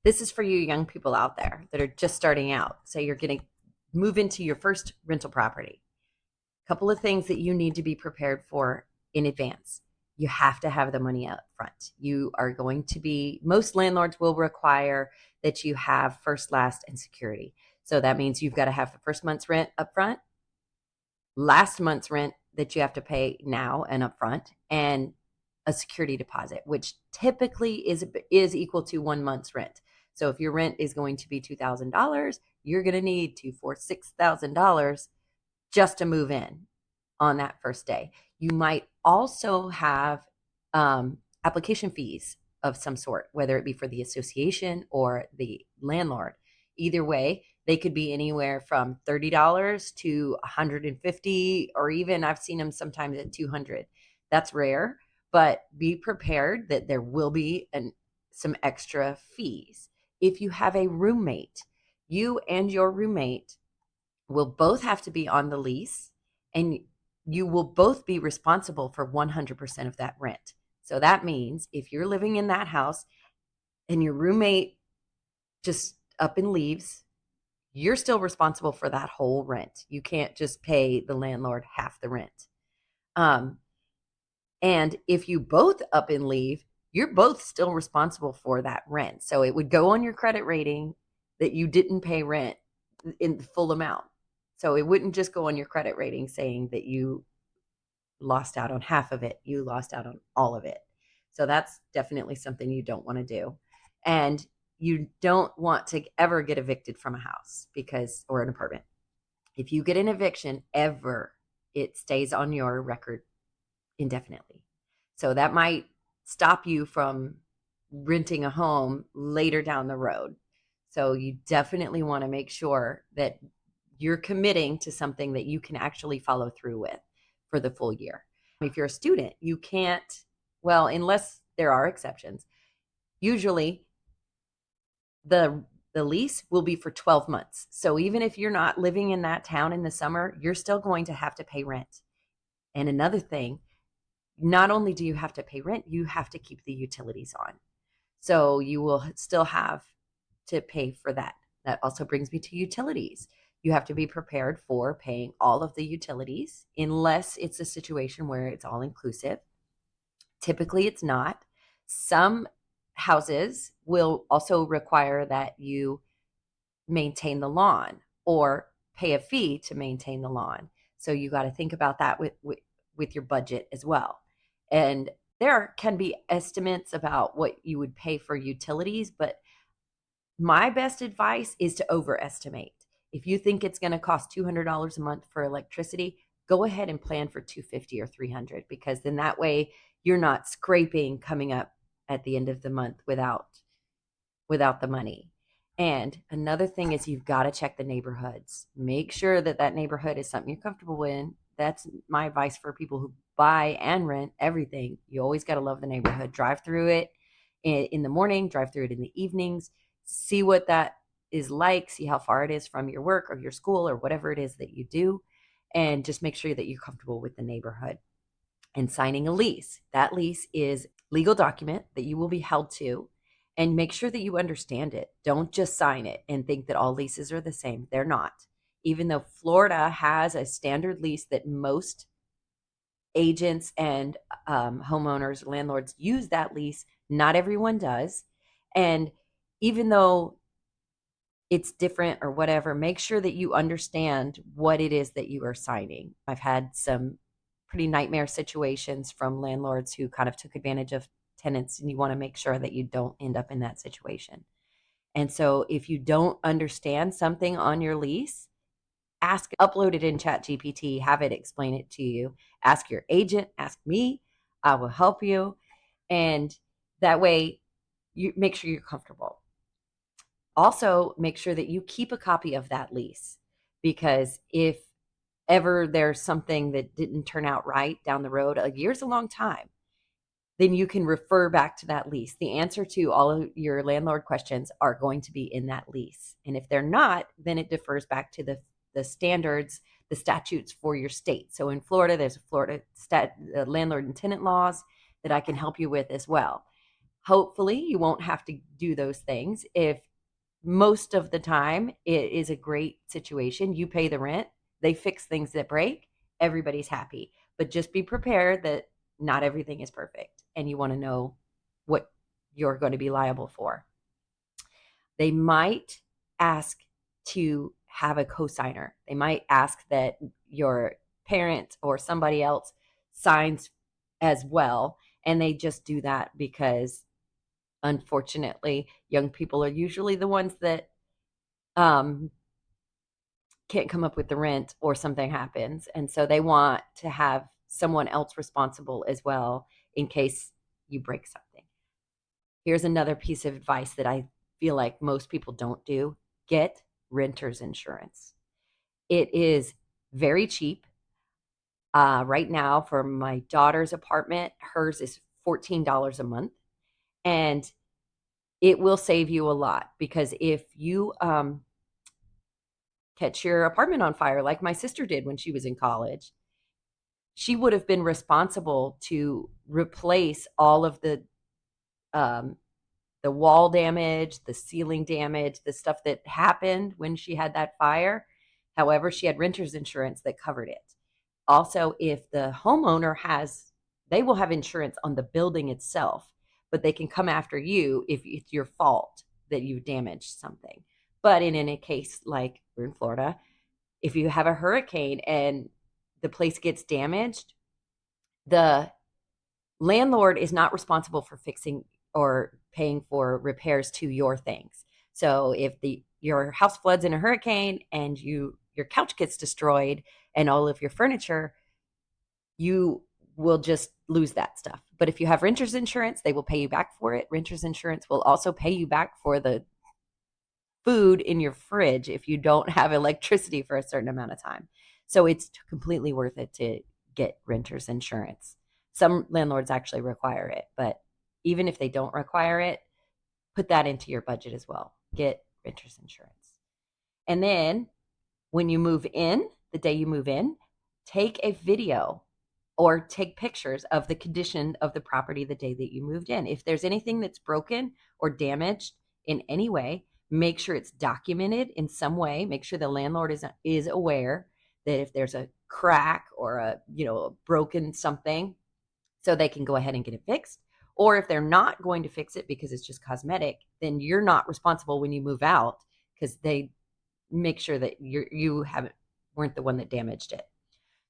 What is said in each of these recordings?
This is for you young people out there that are just starting out. Say you're going to move into your first rental property. A couple of things that you need to be prepared for in advance. You have to have the money up front. You are going to be, most landlords will require that you have first, last, and security. So that means you've got to have the first month's rent up front, last month's rent that you have to pay now and upfront, and a security deposit, which typically is equal to 1 month's rent. So if your rent is going to be $2,000, you're going to need $6,000 just to move in on that first day. You might also have application fees of some sort, whether it be for the association or the landlord. Either way, they could be anywhere from $30 to $150, or even I've seen them sometimes at $200. That's rare, but be prepared that there will be some extra fees. If you have a roommate, you and your roommate will both have to be on the lease, and you will both be responsible for 100% of that rent. So that means if you're living in that house and your roommate just up and leaves, you're still responsible for that whole rent. You can't just pay the landlord half the rent. Um, and if you both up and leave, you're both still responsible for that rent. So it would go on your credit rating that you didn't pay rent in the full amount. So it wouldn't just go on your credit rating saying that you lost out on half of it. You lost out on all of it. So that's definitely something you don't want to do. And you don't want to ever get evicted from a house or an apartment. If you get an eviction ever, it stays on your record indefinitely. So that might stop you from renting a home later down the road. So you definitely want to make sure that you're committing to something that you can actually follow through with for the full year. If you're a student, you can't, well, unless there are exceptions, usually the lease will be for 12 months. So even if you're not living in that town in the summer, you're still going to have to pay rent. And another thing, not only do you have to pay rent, you have to keep the utilities on. So you will still have to pay for that. That also brings me to utilities. You have to be prepared for paying all of the utilities unless it's a situation where it's all inclusive. Typically, it's not. Some houses will also require that you maintain the lawn or pay a fee to maintain the lawn. So you got to think about that with your budget as well. And there can be estimates about what you would pay for utilities, but my best advice is to overestimate. If you think it's going to cost $200 a month for electricity, go ahead and plan for $250 or $300, because then that way you're not scraping coming up at the end of the month without the money. And another thing is you've got to check the neighborhoods. Make sure that that neighborhood is something you're comfortable in. That's my advice for people who buy and rent everything. You always got to love the neighborhood. Drive through it in the morning, drive through it in the evenings, see what that is like, see how far it is from your work or your school or whatever it is that you do, and just make sure that you're comfortable with the neighborhood. And signing a lease. That lease is legal document that you will be held to, and make sure that you understand it. Don't just sign it and think that all leases are the same. They're not. Even though Florida has a standard lease that most agents and homeowners, landlords use that lease, not everyone does. And even though it's different or whatever, make sure that you understand what it is that you are signing. I've had some pretty nightmare situations from landlords who kind of took advantage of tenants, and you want to make sure that you don't end up in that situation. And so if you don't understand something on your lease, upload it in Chat GPT, have it explain it to you. Ask your agent, ask me, I will help you. And that way you make sure you're comfortable. Also, make sure that you keep a copy of that lease, because if ever there's something that didn't turn out right down the road, a year's a long time, then you can refer back to that lease. The answer to all of your landlord questions are going to be in that lease. And if they're not, then it defers back to the standards, the statutes for your state. So in Florida, there's a Florida landlord and tenant laws that I can help you with as well. Hopefully, you won't have to do those things. If most of the time it is a great situation, you pay the rent, they fix things that break, everybody's happy. But just be prepared that not everything is perfect and you want to know what you're going to be liable for. They might ask to have a cosigner. They might ask that your parent or somebody else signs as well. And they just do that because, unfortunately, young people are usually the ones that um, can't come up with the rent or something happens. And so they want to have someone else responsible as well in case you break something. Here's another piece of advice that I feel like most people don't do: get renter's insurance. It is very cheap. Right now, for my daughter's apartment, hers is $14 a month. And it will save you a lot because if you catch your apartment on fire, like my sister did when she was in college, she would have been responsible to replace all of um, the wall damage, the ceiling damage, the stuff that happened when she had that fire. However, she had renter's insurance that covered it. Also, if the homeowner has, they will have insurance on the building itself, but they can come after you if it's your fault that you damaged something. But in any case, like we're in Florida, if you have a hurricane and the place gets damaged, the landlord is not responsible for fixing or paying for repairs to your things. So if your house floods in a hurricane and your couch gets destroyed and all of your furniture, you will just lose that stuff. But if you have renter's insurance, they will pay you back for it. Renter's insurance will also pay you back for the food in your fridge if you don't have electricity for a certain amount of time. So it's completely worth it to get renter's insurance. Some landlords actually require it, but even if they don't require it, put that into your budget as well. Get renter's insurance. And then when you move in, the day you move in, take a video or take pictures of the condition of the property the day that you moved in. If there's anything that's broken or damaged in any way, make sure it's documented in some way. Make sure the landlord is aware that if there's a crack or a broken something, so they can go ahead and get it fixed. Or if they're not going to fix it because it's just cosmetic, then you're not responsible when you move out because they make sure that you haven't weren't the one that damaged it.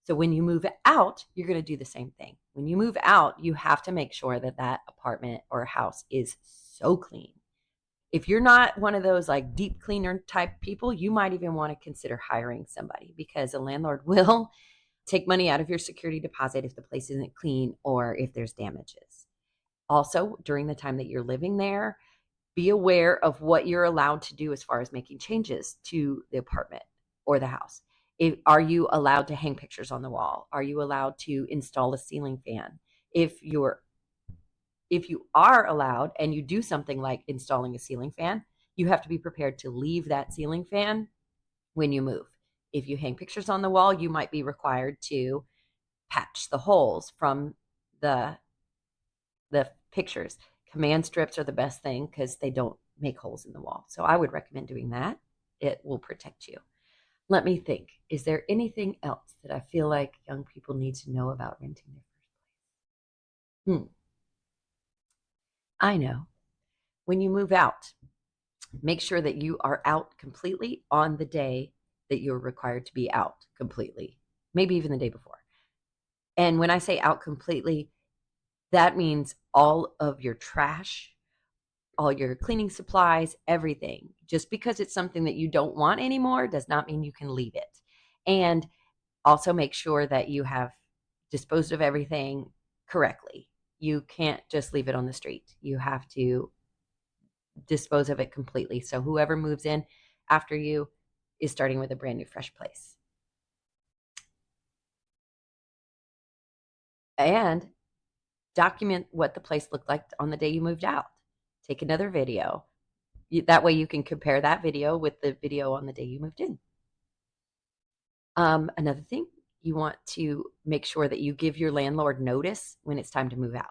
So when you move out, you're going to do the same thing. When you move out, you have to make sure that that apartment or house is so clean. If you're not one of those like deep cleaner type people, you might even want to consider hiring somebody because a landlord will take money out of your security deposit if the place isn't clean or if there's damages. Also, during the time that you're living there, be aware of what you're allowed to do as far as making changes to the apartment or the house. Are you allowed to hang pictures on the wall? Are you allowed to install a ceiling fan? If you are allowed and you do something like installing a ceiling fan, you have to be prepared to leave that ceiling fan when you move. If you hang pictures on the wall, you might be required to patch the holes from the pictures. Command strips are the best thing because they don't make holes in the wall. So I would recommend doing that. It will protect you. Let me think. Is there anything else that I feel like young people need to know about renting their first place? I know. When you move out, make sure that you are out completely on the day that you're required to be out completely, maybe even the day before. And when I say out completely, that means all of your trash, all your cleaning supplies, everything. Just because it's something that you don't want anymore does not mean you can leave it. And also make sure that you have disposed of everything correctly. You can't just leave it on the street. You have to dispose of it completely. So whoever moves in after you is starting with a brand new, fresh place. And document what the place looked like on the day you moved out. Take another video. That way you can compare that video with the video on the day you moved in. Another thing, you want to make sure that you give your landlord notice when it's time to move out.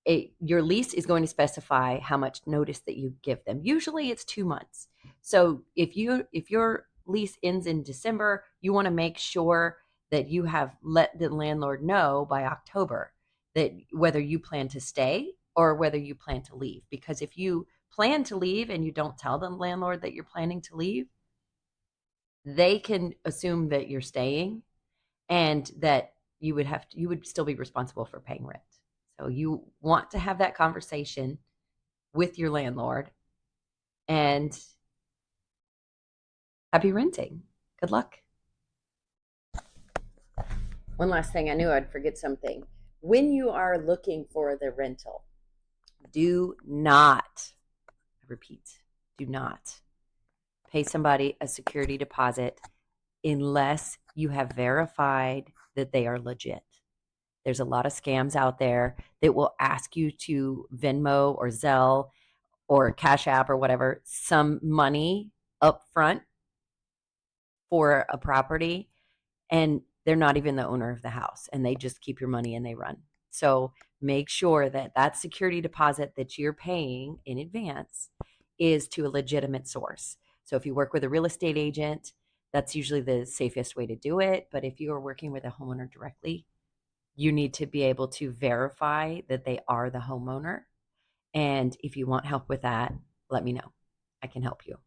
your lease is going to specify how much notice that you give them. Usually it's 2 months. So if your lease ends in December, you want to make sure that you have let the landlord know by October that whether you plan to stay or whether you plan to leave. Because if you plan to leave and you don't tell the landlord that you're planning to leave, they can assume that you're staying and that you would still be responsible for paying rent. So you want to have that conversation with your landlord, and happy renting. Good luck. One last thing, I knew I'd forget something. When you are looking for the rental, do not, I repeat, do not pay somebody a security deposit unless you have verified that they are legit. There's a lot of scams out there that will ask you to Venmo or Zelle or Cash App or whatever some money up front for a property, and they're not even the owner of the house, and they just keep your money and they run. So make sure that that security deposit that you're paying in advance is to a legitimate source. So if you work with a real estate agent, that's usually the safest way to do it. But if you are working with a homeowner directly, you need to be able to verify that they are the homeowner. And if you want help with that, let me know. I can help you.